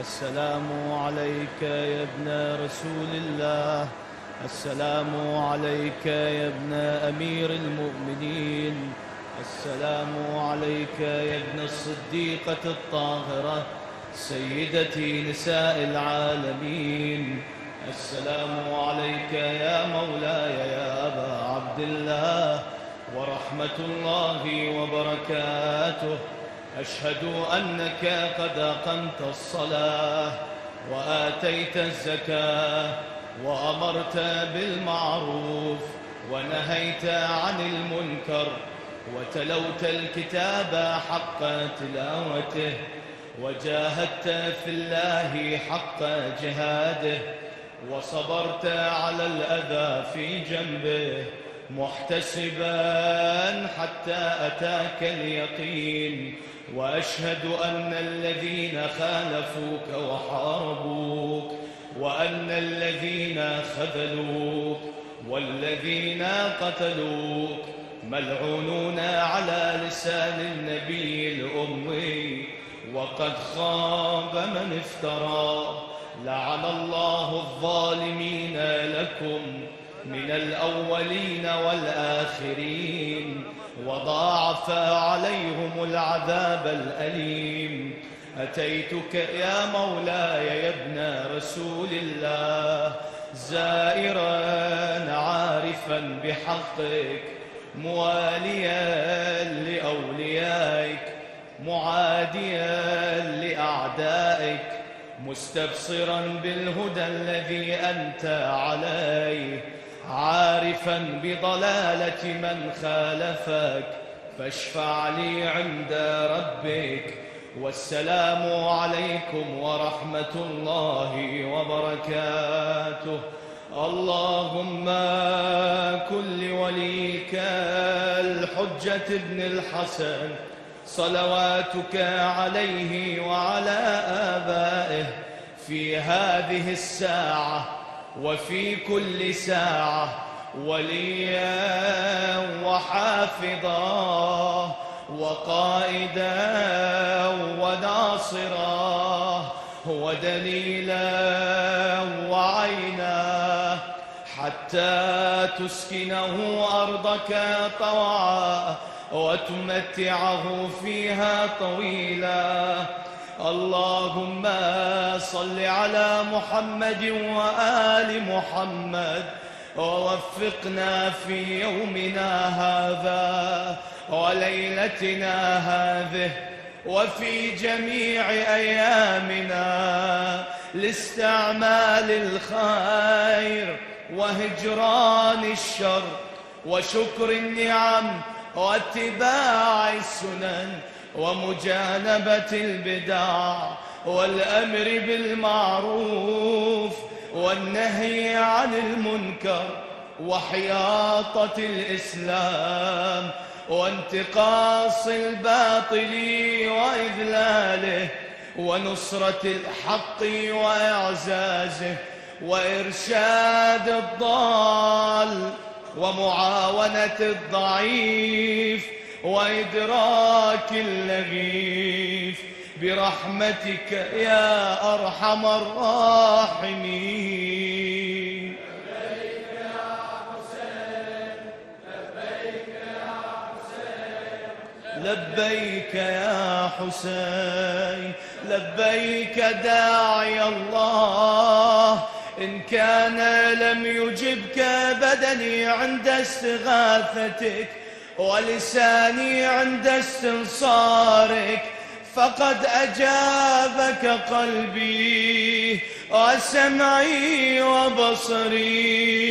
السلام عليك يا ابن رسول الله، السلام عليك يا ابن أمير المؤمنين، السلام عليك يا ابن الصديقة الطاهرة سيدتي نساء العالمين، السلام عليك يا مولاي يا أبا عبد الله ورحمة الله وبركاته. أشهد أنك قد أقمت الصلاة وآتيت الزكاة وأمرت بالمعروف ونهيت عن المنكر وتلوت الكتاب حق تلاوته وجاهدت في الله حق جهاده وصبرت على الأذى في جنبه محتسبا حتى أتاك اليقين. وأشهد أن الذين خالفوك وحاربوك وأن الذين خذلوك والذين قتلوك ملعونون على لسان النبي الأمي، وقد خاب من افترى. لعن الله الظالمين لكم من الأولين والآخرين وضاعف عليهم العذاب الأليم. أتيتك يا مولاي يا ابن رسول الله زائرا عارفا بحقك مواليا لأوليائك معاديا لأعدائك مستبصرا بالهدى الذي أنت عليه عارفا بضلالة من خالفك فاشفع لي عند ربك. والسلام عليكم ورحمة الله وبركاته. اللهم كن لوليك الحجة ابن الحسن صلواتك عليه وعلى آبائه في هذه الساعة وفي كل ساعة وليا وحافظا وقائدا وناصرا ودليلا وعينا حتى تسكنه أرضك طوعا وتمتعه فيها طويلا. اللهم صل على محمد وآل محمد ووفقنا في يومنا هذا وليلتنا هذه وفي جميع أيامنا لاستعمال الخير وهجران الشر وشكر النعم واتباع السنن ومجانبة البدع والأمر بالمعروف والنهي عن المنكر وحياطة الإسلام وانتقاص الباطل وإذلاله ونصرة الحق وإعزازه وإرشاد الضال ومعاونة الضعيف وإدراك اللغيف برحمتك يا أرحم الراحمين. لبيك يا حسين لبيك يا حسين لبيك يا حسين لبيك داعي الله. إن كان لم يجبك بدني عند استغاثتك ولساني عند استنصارك فقد أجابك قلبي وسمعي وبصري